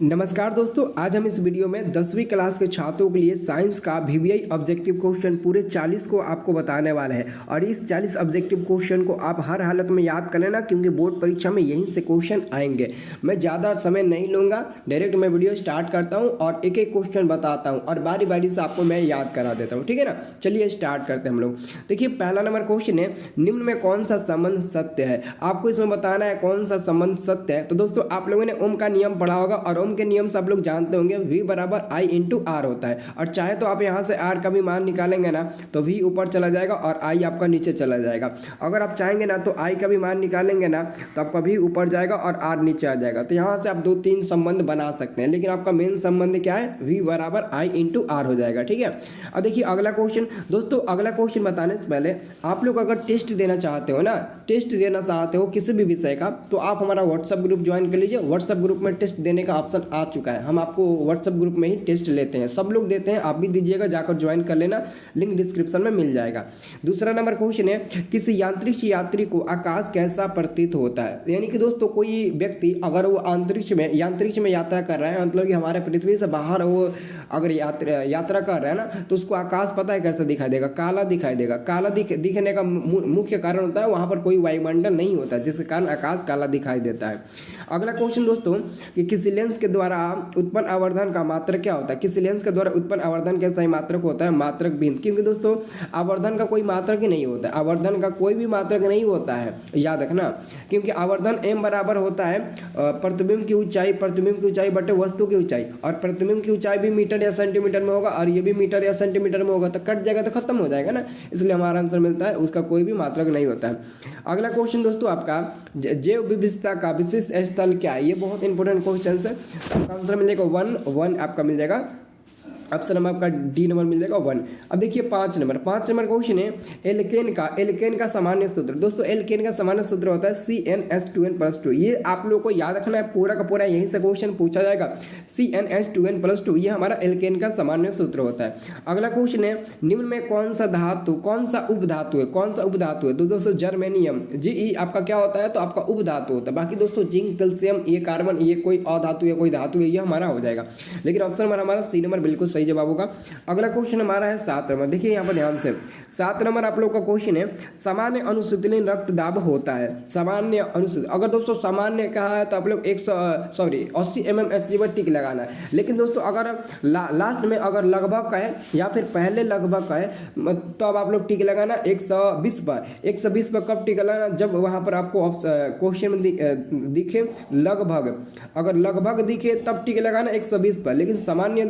नमस्कार दोस्तों, आज हम इस वीडियो में 10वीं क्लास के छात्रों के लिए साइंस का वीवीआई ऑब्जेक्टिव क्वेश्चन पूरे 40 को आपको बताने वाला है। और इस 40 ऑब्जेक्टिव क्वेश्चन को आप हर हालत में याद कर लेना, क्योंकि बोर्ड परीक्षा में यहीं से क्वेश्चन आएंगे। मैं ज़्यादा समय नहीं लूँगा, डायरेक्ट मैं वीडियो स्टार्ट करता हूँ और एक एक क्वेश्चन बताता हूँ और बारी बारी से आपको मैं याद करा देता हूँ, ठीक है ना। चलिए स्टार्ट करते हैं हम लोग। देखिए, पहला नंबर क्वेश्चन है, निम्न में कौन सा संबंध सत्य है। आपको इसमें बताना है कौन सा संबंध सत्य है। तो दोस्तों, आप लोगों ने ओम का नियम पढ़ा होगा और ओम के नियम से आप लोग जानते होंगे V बराबर I इंटू आर होता है। और चाहे तो आप यहाँ से R का भी मान निकालेंगे ना तो V ऊपर चला जाएगा और I आपका नीचे चला जाएगा। अगर आप चाहेंगे ना तो I का भी मान निकालेंगे ना तो आपका V ऊपर जाएगा और R नीचे आ जाएगा। तो यहाँ से आप 2-3 संबंध बना सकते हैं, लेकिन आपका मेन संबंध क्या है, V बराबर I इंटू आर हो जाएगा, ठीक है। अब देखिए अगला क्वेश्चन। दोस्तों, अगला क्वेश्चन बताने से पहले आप लोग अगर टेस्ट देना चाहते हो ना, टेस्ट देना चाहते हो किसी भी विषय का, तो आप हमारा व्हाट्सएप ग्रुप ज्वाइन कर लीजिए। व्हाट्सएप ग्रुप में टेस्ट देने का ऑप्शन आ चुका है। हम आपको व्हाट्सएप ग्रुप में ही टेस्ट लेते हैं, सब लोग देते हैं, आप भी दीजिएगा, जाकर ज्वाइन कर लेना, लिंक डिस्क्रिप्शन में मिल जाएगा। दूसरा नंबर क्वेश्चन है, किसी यांत्रिक यात्री को आकाश कैसा प्रतीत होता है। यानी कि दोस्तों, कोई व्यक्ति अगर वो अंतरिक्ष में यात्रा कर रहा है, मतलब कि हमारे पृथ्वी से बाहर वो अगर यात्रा कर रहा है ना, तो उसको आकाश पता है कैसा दिखाई देगा, काला दिखाई देगा। काला दिखने का मुख्य कारण होता है वहाँ पर कोई वायुमंडल नहीं होता, जिसके कारण आकाश काला दिखाई देता है। अगला क्वेश्चन दोस्तों, कि किसी लेंस के द्वारा उत्पन्न आवर्धन का मात्रक क्या होता है। किसी लेंस के द्वारा उत्पन्न आवर्धन का सही मात्रक होता है मात्रक बिंदु। क्योंकि दोस्तों, आवर्धन का कोई मात्रक ही नहीं होता है, आवर्धन का कोई भी मात्रक नहीं होता है, याद रखना। क्योंकि आवर्धन m बराबर होता है प्रतिबिंब की ऊंचाई बटे वस्तु की ऊंचाई, और प्रतिबिंब की ऊंचाई भी मीटर या सेंटीमीटर में होगा और ये भी मीटर या सेंटीमीटर में होगा, तो कट जाएगा तो खत्म हो जाएगा ना, इसलिए हमारा आंसर मिलता है उसका कोई भी मात्रक नहीं होता है। अगला क्वेश्चन दोस्तों, आपका जैव विविधता का विशिष्ट स्थल क्या है। ये बहुत इंपॉर्टेंट क्वेश्चन है। आपका आंसर मिलेगा 1 आपका मिल जाएगा, ऑप्शन नंबर आपका डी नंबर मिल जाएगा 1। अब देखिए 5 नंबर क्वेश्चन है, एल्केन का सामान्य सूत्र। दोस्तों, एल्केन का सामान्य सूत्र होता है CnH2n+2। ये आप लोगों को याद रखना है, पूरा का पूरा यहीं से क्वेश्चन पूछा जाएगा। CnH2n+2 ये हमारा एल्केन का सामान्य सूत्र होता है। अगला क्वेश्चन है, निम्न में कौन सा उपधातु है। तो दोस्तों, जर्मेनियम Ge आपका क्या होता है, तो आपका उपधातु होता है। बाकी दोस्तों, जिंक, कैल्शियम, ये कार्बन, ये कोई अधातु है, कोई धातु है, ये हमारा हो जाएगा। लेकिन ऑप्शन नंबर हमारा सी नंबर बिल्कुल सही जवाब होगा। अगला क्वेश्चन हमारा है 7 नंबर। देखिए यहाँ पर ध्यान से, 7 नंबर आप लोग का क्वेश्चन है, सामान्य अनुशीतलन रक्तदाब होता है। सामान्य अनुशीतलन, अगर दोस्तों सामान्य कहा है तो आप लोग 80 mmHg पर टिक लगाना है। लेकिन दोस्तों, अगर लास्ट में अगर लगभग का है या फिर पहले लगभग का है, तो अब आप लोग टिक लगाना 120 पर। 120 पर कब टिक लगाना, जब वहाँ पर आपको क्वेश्चन में दिखे लगभग, अगर लगभग दिखे तब टिक लगाना 120 पर। लेकिन सामान्य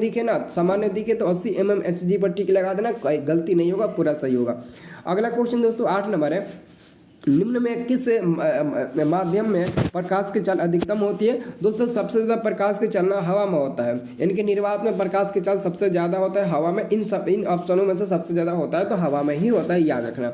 दिखे तो 80 mmHg पर टिक लगा देना, कोई गलती नहीं होगा, पूरा सही होगा। अगला क्वेश्चन दोस्तों 8 नंबर है, निम्न में किस माध्यम में प्रकाश की चाल अधिकतम होती है। दोस्तों, सबसे ज़्यादा प्रकाश की चालना हवा में होता है। इनके निर्वात में प्रकाश की चाल सबसे ज़्यादा होता है हवा में। इन ऑप्शनों में से सबसे ज़्यादा होता है तो हवा में ही होता है, याद रखना।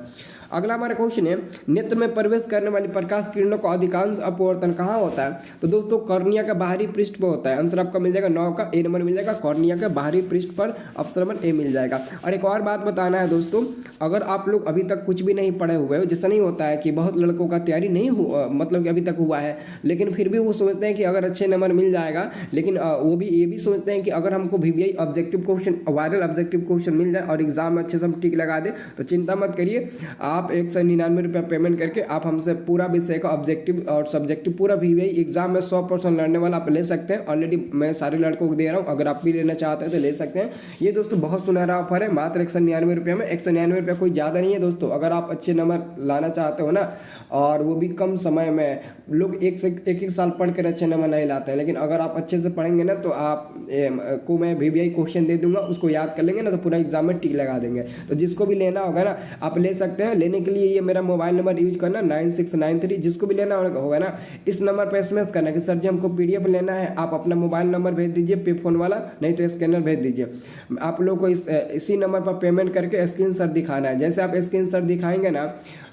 अगला हमारा क्वेश्चन है, नेत्र में प्रवेश करने वाली प्रकाश किरणों का अधिकांश अपवर्तन कहाँ होता है। तो दोस्तों, कॉर्निया के बाहरी पृष्ठ पर होता है। आंसर आपका मिल जाएगा 9 का ए नंबर मिल जाएगा, कॉर्निया के बाहरी पृष्ठ पर, ऑप्शन नंबर ए मिल जाएगा। और एक और बात बताना है दोस्तों, अगर आप लोग अभी तक कुछ भी नहीं पढ़े हुए हो, जैसा नहीं होता है कि बहुत लड़कों का तैयारी नहीं मतलब कि अभी तक हुआ है, लेकिन फिर भी वो सोचते हैं कि अगर अच्छे नंबर मिल जाएगा, लेकिन वो भी ये भी सोचते हैं कि अगर हमको VVI objective question, viral objective question मिल जाए और एग्जाम में अच्छे से हम टिक लगा दें, तो चिंता मत करिए। आप 199 रुपया पेमेंट करके आप हमसे पूरा विषय का ऑब्जेक्टिव और सब्जेक्टिव पूरा वीवीआई एग्जाम में 100% लड़ने वाला आप ले सकते हैं। ऑलरेडी मैं सारे लड़कों को दे रहा हूँ, अगर आप भी लेना चाहते हैं तो ले सकते हैं। ये दोस्तों बहुत सुनहरा ऑफर है, मात्र 199 रुपये में। 199 रुपया कोई ज़्यादा नहीं है दोस्तों। अगर आप अच्छे नंबर लाना चाहते हो ना, और वो भी कम समय में, लोग एक साल पढ़ कर अच्छे नंबर नहीं लाते हैं, लेकिन अगर आप अच्छे से पढ़ेंगे ना तो आप को मैं वीवीआई क्वेश्चन दे दूंगा, उसको याद कर लेंगे ना तो पूरा एग्जाम में टिक लगा देंगे। तो जिसको भी लेना होगा ना आप ले सकते हैं। लेने के लिए ये मेरा मोबाइल नंबर यूज करना 9693, जिसको भी लेना होगा ना इस नंबर पर SMS करना कि सर जी हमको PDF लेना है। आप अपना मोबाइल नंबर भेज दीजिए, पे फोन वाला, नहीं तो स्कैनर भेज दीजिए। आप लोग को इसी नंबर पर पेमेंट करके स्क्रीनशॉट दिखाना है। जैसे आप स्क्रीनशॉट दिखाएंगे ना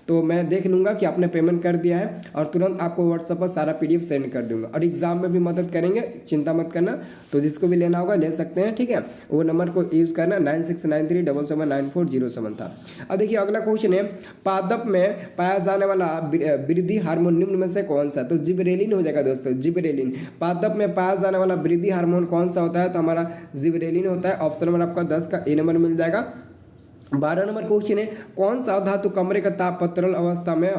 तो मैं देख लूँगा कि आपने पेमेंट कर दिया है और तुरंत आपको व्हाट्सएप पर सारा PDF सेंड कर दूंगा। और एग्जाम में भी मदद करेंगे, चिंता मत करना। तो जिसको भी लेना होगा ले सकते हैं, ठीक है। वो नंबर को यूज़ करना 9693779407 था। अब देखिए अगला क्वेश्चन है, पादप में पाया जाने वाला वृद्धि हार्मोन निम्न में से कौन सा है? तो जिबरेलिन हो जाएगा दोस्तों, जिबरेलिन। पादप में पाया जाने वाला वृद्धि हार्मोन कौन सा होता है? तो हमारा जिबरेलिन होता है। ऑप्शन नंबर आपका 10 का ए नंबर मिल जाएगा। 12 नंबर क्वेश्चन है, कौन सा अधातु कमरे का ताप पर तरल अवस्था में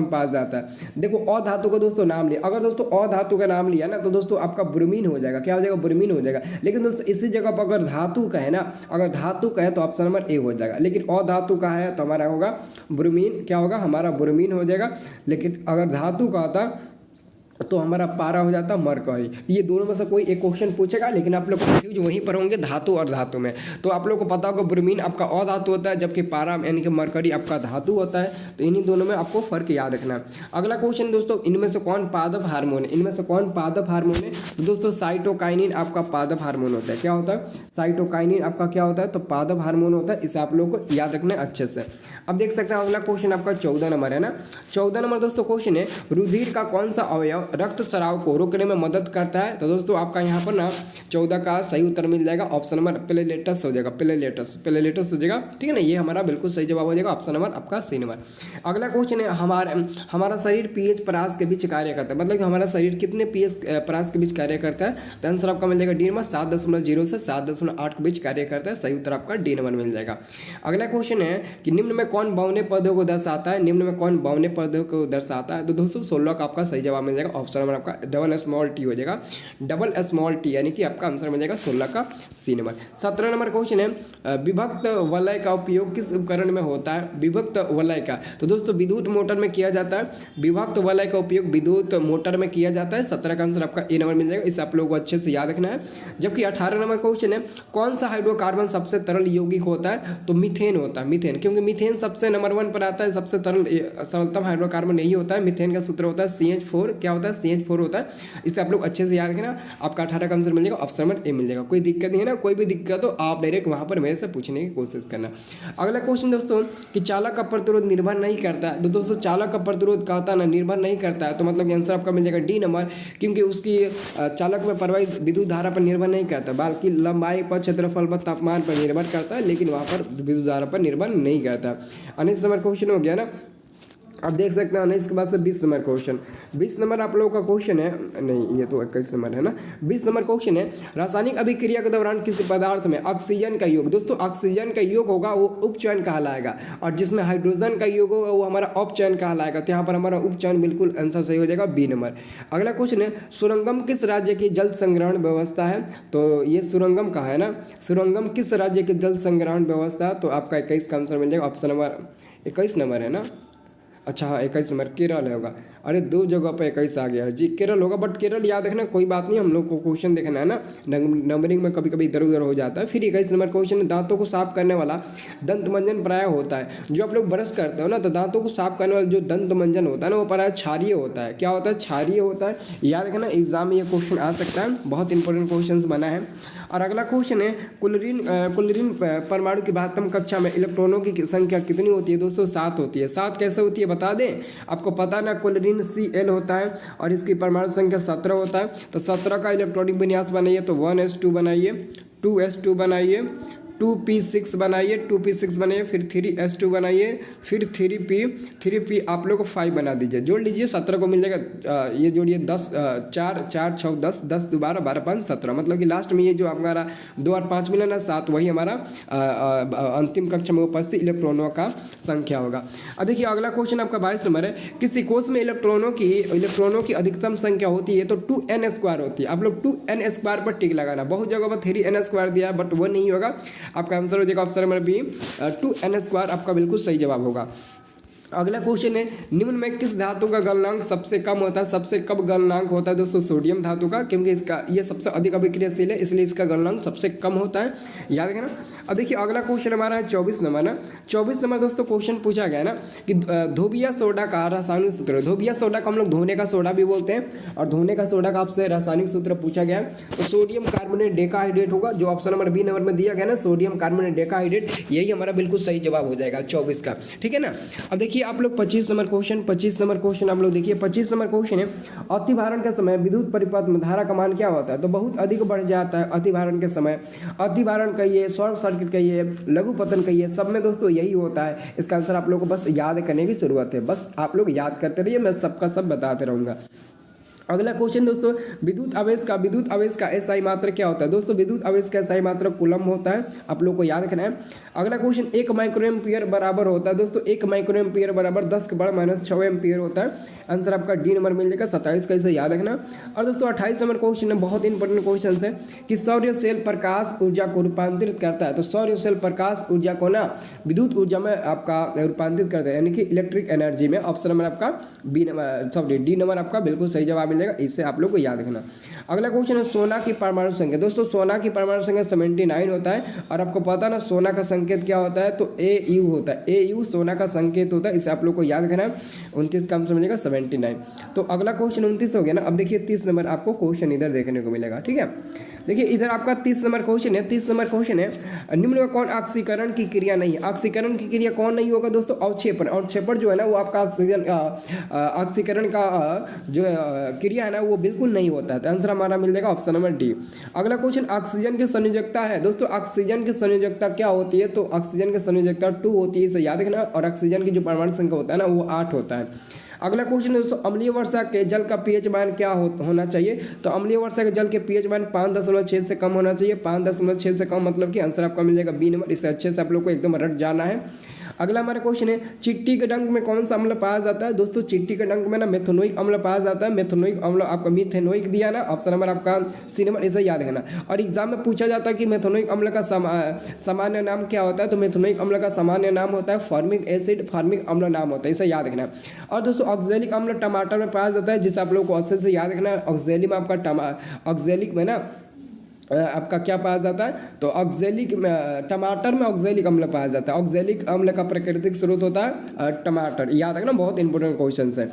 पाया जाता है? देखो अधातु का दोस्तों नाम लिया, अगर दोस्तों अधातु का नाम लिया ना तो दोस्तों आपका ब्रोमीन हो जाएगा। क्या हो जाएगा? ब्रोमीन हो जाएगा। लेकिन दोस्तों इसी जगह पर अगर धातु का है ना, अगर धातु का है तो ऑप्शन नंबर ए हो जाएगा। लेकिन अधातु का है तो हमारा होगा ब्रोमीन। क्या होगा? हमारा ब्रोमीन हो जाएगा। लेकिन अगर धातु का होता तो हमारा पारा हो जाता मरकरी। ये दोनों में से कोई एक क्वेश्चन पूछेगा, लेकिन आप लोग कंफ्यूज वहीं पर होंगे धातु और धातु में। तो आप लोग को पता होगा ब्रोमीन आपका अधातु होता है, जबकि पारा यानी कि मरकरी आपका धातु होता है। तो इन्हीं दोनों में आपको फर्क याद रखना है। अगला क्वेश्चन दोस्तों, इनमें से कौन पादप हार्मोन है? इनमें से कौन पादप हार्मोन है? तो दोस्तों साइटोकाइनिन आपका पादप हार्मोन होता है। क्या होता है? साइटोकाइनिन आपका क्या होता है? तो पादप हार्मोन होता है। इसे आप लोग को याद रखना है अच्छे से। अब देख सकते हैं अगला क्वेश्चन आपका 14 नंबर है ना। 14 नंबर दोस्तों क्वेश्चन है, रुधिर का कौन सा अवयव रक्त स्राव को रोकने में मदद करता है? तो दोस्तों आपका यहाँ पर ना 14 का सही उत्तर मिल जाएगा। ऑप्शन नंबर प्लेलेटस हो जाएगा, प्लेलेटस हो जाएगा, ठीक है ना। ये हमारा बिल्कुल सही जवाब हो जाएगा, ऑप्शन नंबर आपका सी नंबर। अगला क्वेश्चन है, हमारा शरीर पीएच परास के बीच कार्य करता है, मतलब कि हमारा शरीर कितने पीएच परास के बीच कार्य करता है? तो आंसर आपका मिल जाएगा डी नंबर 7.0 से 7.8 के बीच कार्य करता है। सही उत्तर आपका डी नंबर मिल जाएगा। अगला क्वेश्चन है कि निम्न में कौन बहुने पदों को दर्शाता है? निम्न में कौन बहुने पदों को दर्शाता है? तो दोस्तों 16 का आपका सही जवाब मिल जाएगा। ऑप्शन नंबर आपका डबल स्मॉल टी हो जाएगा, डबल स्मॉल टी, यानी कि आपका आंसर मिल जाएगा 16 का सी नंबर। 17 नंबर क्वेश्चन है, विभक्त वलय का उपयोग किस उपकरण में होता है? विभक्त वलय का, तो दोस्तों विद्युत मोटर में किया जाता है। विभक्त वलय का उपयोग विद्युत मोटर में किया जाता है। 17 का आंसर आपका ए नंबर मिल जाएगा। इसे आप लोगों को अच्छे से याद रखना है। जबकि 18 नंबर क्वेश्चन है, कौन सा हाइड्रोकार्बन सबसे तरल यौगिक होता है? तो मीथेन होता है, मीथेन, क्योंकि मीथेन सबसे नंबर 1 पर आता है। सबसे सरलतम हाइड्रोकार्बन यही होता है। मीथेन का सूत्र होता है CH4। क्या होता है? CH4 होता है। इसे आप लोग अच्छे से याद रखना। आपका 18 का आंसर मिल जाएगा, ऑप्शन नंबर ए मिल जाएगा। कोई दिक्कत नहीं है ना, कोई भी दिक्कत हो आप डायरेक्ट वहां पर मेरे से पूछने की कोशिश करना। अगला क्वेश्चन दोस्तों, कि चालक का प्रतिरोध निर्भर नहीं करता है। तो दोस्तों चालक का प्रतिरोध कहता है ना निर्भर नहीं करता है, तो मतलब आंसर आपका मिल जाएगा डी नंबर, क्योंकि उसकी चालक में प्रवाहित विद्युत धारा पर निर्भर नहीं करता, बल्कि लंबाई पर, क्षेत्रफल पर, तापमान पर निर्भर करता है, लेकिन वहां पर विद्युत धारा पर निर्भर नहीं करता। 19 नंबर क्वेश्चन हो गया ना। अब देख सकते हैं 19 के बाद से 20 नंबर क्वेश्चन। 20 नंबर आप लोगों का क्वेश्चन है, नहीं ये तो 21 नंबर है ना। 20 नंबर क्वेश्चन है, रासायनिक अभिक्रिया के दौरान किसी पदार्थ में ऑक्सीजन का योग, दोस्तों ऑक्सीजन का योग होगा वो उपचयन कहलाएगा, और जिसमें हाइड्रोजन का योग होगा वो हमारा अपचयन कहलाएगा। तो यहाँ पर हमारा उपचयन बिल्कुल आंसर सही हो जाएगा, बी नंबर। अगला क्वेश्चन है, सुरंगम किस राज्य की जल संग्रहण व्यवस्था है? तो ये सुरंगम का है ना। सुरंगम किस राज्य की जल संग्रहण व्यवस्था? तो आपका 21 का आंसर मिल जाएगा, ऑप्शन नंबर 21 नंबर है ना। अच्छा हाँ 21 नंबर केरल होगा। अरे दो जगह पर 21 आ गया है जी, केरल होगा, बट केरल याद रखना, कोई बात नहीं, हम लोग को क्वेश्चन देखना है ना, नंबरिंग में कभी कभी इधर उधर हो जाता है। फिर 21 नंबर क्वेश्चन है, दांतों को साफ करने वाला दंत मंजन प्राय होता है। जो आप लोग ब्रश करते हो ना, तो दांतों को साफ करने वाला जो दंत मंजन होता है ना, वो प्राय क्षारीय होता है। क्या होता है? क्षारीय होता है। याद रखना, एग्जाम में ये क्वेश्चन आ सकता है, बहुत इंपॉर्टेंट क्वेश्चन बना है। और अगला क्वेश्चन है, क्लोरीन परमाणु की 72 कक्षा में इलेक्ट्रॉनों की संख्या कितनी होती है? दोस्तों 7 होती है। 7 कैसे होती है बता दें आपको? पता ना, क्लोरीन Cl होता है और इसकी परमाणु संख्या 17 होता है। तो 17 का इलेक्ट्रॉनिक विन्यास बनाइए, तो 1s2 बनाइए, 2s2 बनाइए, 2p6 बनाइए, 2p6 बनाइए, फिर 3s2 बनाइए, फिर 3p आप लोग को 5 बना दीजिए, जोड़ लीजिए 17 को मिल जाएगा। ये जोड़िए 10 4 4 6 10 10 2 12 12 5 17, मतलब कि लास्ट में ये जो हमारा 2 और 5 मिला ना 7, वही हमारा अंतिम कक्षा में उपस्थित इलेक्ट्रॉनों का संख्या होगा। अब देखिए अगला क्वेश्चन आपका 22 नंबर है, किसी कोष में इलेक्ट्रॉनों की अधिकतम संख्या होती है तो 2n² होती है। आप लोग 2n² पर टिक लगाना। बहुत जगह पर 3n² दिया है, बट वो नहीं होगा। आपका आंसर हो जाएगा ऑप्शन नंबर बी, 2n² आपका बिल्कुल सही जवाब होगा। अगला क्वेश्चन है, निम्न में किस धातु का गलनांक सबसे कम होता है? सबसे कम गलनांक होता है दोस्तों सोडियम धातु का, क्योंकि इसका ये सबसे अधिक अभिक्रियाशील है, इसलिए इसका गलनांक सबसे कम होता है, याद रखना। अब देखिए अगला क्वेश्चन हमारा है 24 नंबर ना। 24 नंबर दोस्तों क्वेश्चन पूछा गया ना कि धोबिया सोडा का रासायनिक सूत्र। धोबिया सोडा को हम लोग धोने का सोडा भी बोलते हैं, और धोने का सोडा का आपसे रासायनिक सूत्र पूछा गया है तो सोडियम कार्बोनेट डेकाहाइड्रेट होगा, जो ऑप्शन नंबर बी नंबर में दिया गया ना, सोडियम कार्बोनेट डेकाहाइड्रेट, यही हमारा बिल्कुल सही जवाब हो जाएगा 24 का, ठीक है ना। अब देखिए आप लोग 25 नंबर क्वेश्चन आप लोग देखिए 25 नंबर क्वेश्चन है, अतिभारण के समय विद्युत परिपथ में धारा का मान क्या होता है? तो बहुत अधिक बढ़ जाता है अतिभारण के समय। अतिभारण कहिए, शॉर्ट सर्किट कहिए, लघु पतन कहिए, सब में दोस्तों यही होता है। इसका आंसर आप लोगों को बस याद करने की जरूरत है, बस आप लोग याद करते रहिए, मैं सबका सब बताते रहूँगा। अगला क्वेश्चन दोस्तों, विद्युत आवेश का एसआई मात्रक क्या होता है? दोस्तों विद्युत आवेश का एसआई मात्रक कूलम होता है, आप लोग को याद रखना है। अगला क्वेश्चन, 1 माइक्रोएम्पियर बराबर होता है दोस्तों, 1 माइक्रोएम्पियर बराबर 10⁻⁻6 एम्पियर होता है। आंसर आपका डी नंबर मिल जाएगा 27 का, इसे याद रखना। और दोस्तों 28 नंबर क्वेश्चन है, बहुत इंपॉर्टेंट क्वेश्चन है कि सौर्य सेल प्रकाश ऊर्जा को रूपांतरित करता है। तो सौर्य सेल प्रकाश ऊर्जा को ना विद्युत ऊर्जा में आपका रूपांतरित करता है, यानी कि इलेक्ट्रिक एनर्जी में। ऑप्शन नंबर आपका डी नंबर आपका बिल्कुल सही जवाब मिलेगा, इससे आप लोग को याद रखना। अगला क्वेश्चन है, सोना की परमाणु संख्या। दोस्तों सोना की परमाणु संख्या 79 होता है, और आपको पता है ना सोना का संकेत क्या होता है? तो AU होता है, AU सोना का संकेत होता है, इसे आप लोग को याद रखना है। 29 का आंसर मिलेगा 79। तो अगला क्वेश्चन 29 हो गया ना। अब देखिए 30 नंबर आपको क्वेश्चन इधर देखने को मिलेगा, ठीक है। देखिए इधर आपका 30 नंबर क्वेश्चन है। 30 नंबर क्वेश्चन है, निम्न में कौन ऑक्सीकरण की क्रिया नहीं? ऑक्सीकरण की क्रिया कौन नहीं होगा दोस्तों? अवक्षेपण। अवक्षेपण जो है ना वो आपका ऑक्सीकरण का जो क्रिया है ना वो बिल्कुल नहीं होता है, तो आंसर हमारा मिल जाएगा ऑप्शन नंबर डी। अगला क्वेश्चन, ऑक्सीजन की संयोजकता है। दोस्तों ऑक्सीजन की संयोजकता क्या होती है? तो ऑक्सीजन की संयोजकता 2 होती है, इसे याद रखना। और ऑक्सीजन की जो परमाणु संख्या होता है ना वो 8 होता है। अगला क्वेश्चन है दोस्तों, अम्लीय वर्षा के जल का पीएच मान क्या होना चाहिए? तो अम्लीय वर्षा के जल के पीएच मान 5.6 से कम होना चाहिए। 5.6 से कम मतलब कि आंसर आपका मिल जाएगा बी नंबर, इससे अच्छे से आप लोग को एकदम रट जाना है। अगला हमारा क्वेश्चन है, चिट्टी के डंक में कौन सा अम्ल पाया जाता है? दोस्तों चिट्टी के डंक में ना मेथनोइक अम्ल पाया जाता है। मेथनोइक अम्ल आपका मिथेनोइक दिया ना, ऑप्शन नंबर आपका सी नंबर, इसे याद रखना। और एग्जाम में पूछा जाता है कि मेथनोइक अम्ल का सामान्य नाम क्या होता है? तो मेथनोइक अम्ल का सामान्य नाम होता है फॉर्मिक एसिड, फॉर्मिक अम्ल नाम होता है, इसे याद रखना। और दोस्तों ऑक्जेलिक अम्ल टमाटर में पाया जाता है, जिसे आप लोग को अच्छे से याद रखना है। ऑक्जेलिक में आपका ऑक्जेलिक में ना आपका क्या पाया जाता है? तो ऑक्जेलिक टमाटर में ऑक्जेलिक अम्ल पाया जाता है। ऑक्जेलिक अम्ल का प्राकृतिक स्रोत होता है टमाटर, याद रखना, बहुत इंपॉर्टेंट क्वेश्चन है।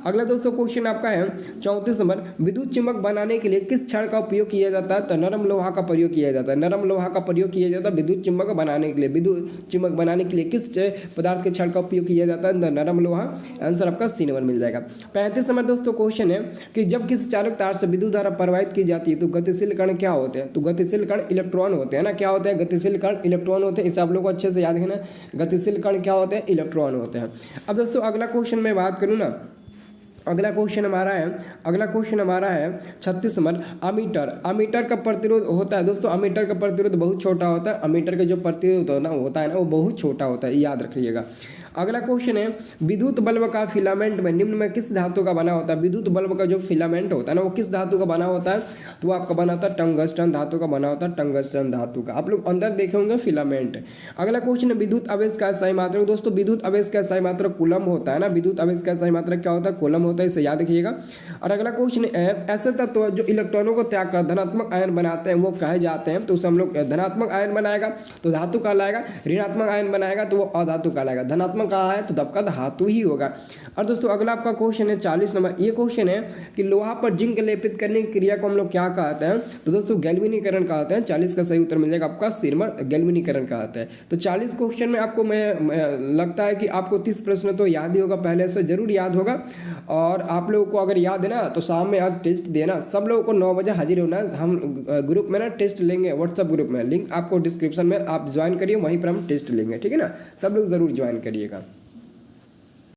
अगला दोस्तों क्वेश्चन आपका है 34 नंबर, विद्युत चुम्बक बनाने के लिए किस क्षण का उपयोग किया जाता है? तो नरम लोहा का प्रयोग किया जाता है। नरम लोहा का प्रयोग किया जाता है विद्युत चुम्बक बनाने के लिए। विद्युत चुम्बक बनाने के लिए किस पदार्थ के क्षण का उपयोग किया जाता है? नरम लोहा, आंसर आपका सी नंबर मिल जाएगा। 35 नंबर दोस्तों क्वेश्चन है कि जब किसी चालक तार से विद्युत धारा प्रवाहित की जाती है तो गतिशील कण क्या होते हैं? तो गतिशील कण इलेक्ट्रॉन होते हैं ना। क्या होते हैं? गतिशील कण इलेक्ट्रॉन होते हैं, इसे आप लोग को अच्छे से याद रखना। गतिशील कण क्या होते हैं? इलेक्ट्रॉन होते हैं। अब दोस्तों अगला क्वेश्चन में बात करूँ ना, अगला क्वेश्चन हमारा है 36 नंबर, अमीटर का प्रतिरोध होता है। दोस्तों अमीटर का प्रतिरोध बहुत छोटा होता है। अमीटर का जो प्रतिरोध होता है ना वो बहुत छोटा होता है, याद रखिएगा। अगला क्वेश्चन है, विद्युत बल्ब का फिलामेंट में निम्न में किस धातु का बना होता है? विद्युत बल्ब का जो फिलामेंट होता है ना वो किस धातु का बना होता है? तो वो आपका बना होता है टंगस्टन धातु का बना होता है, टंगस्टन धातु का। आप लोग अंदर देखे होंगे फिलामेंट। अगला क्वेश्चन है, विद्युत आवेश का एसआई मात्रक। दोस्तों विद्युत आवेश का एसआई मात्रक कूलम होता है ना। विद्युत आवेश का एसआई मात्रक क्या होता है? कूलम होता है, इसे याद रखिएगा। और अगला क्वेश्चन है, ऐसे तत्व जो इलेक्ट्रॉनों को त्याग कर धनात्मक आयन बनाते हैं वो कहे जाते हैं? तो उसे हम लोग धनात्मक आयन बनाएगा तो धातु कहलाएगा, ऋणात्मक आयन बनाएगा तो वो अधातु कहलाएगा। धनात्मक कहा है तो तब का धातु ही होगा। और दोस्तों अगला आपका क्वेश्चन है 40 नंबर। ये क्वेश्चन है कि लोहा पर जिंक लेपित करने की क्रिया को हम लोग क्या कहते हैं? तो दोस्तों गैल्वेनीकरण कहते हैं। 40 का सही उत्तर मिल जाएगा आपका सी नंबर, गैल्वेनीकरण कहते हैं। तो 40 क्वेश्चन में आपको मैं लगता है कि आपको 30 प्रश्न तो याद ही होगा, पहले से जरूर याद होगा। और आप लोगों को अगर याद है ना तो शाम में आज टेस्ट देना, सब लोगों को 9 बजे हाजिर होना। हम ग्रुप में ना टेस्ट लेंगे, व्हाट्सएप ग्रुप में, लिंक आपको डिस्क्रिप्शन में आप ज्वाइन करिए, वहीं पर हम टेस्ट लेंगे, ठीक है ना। सब लोग जरूर ज्वाइन करिएगा।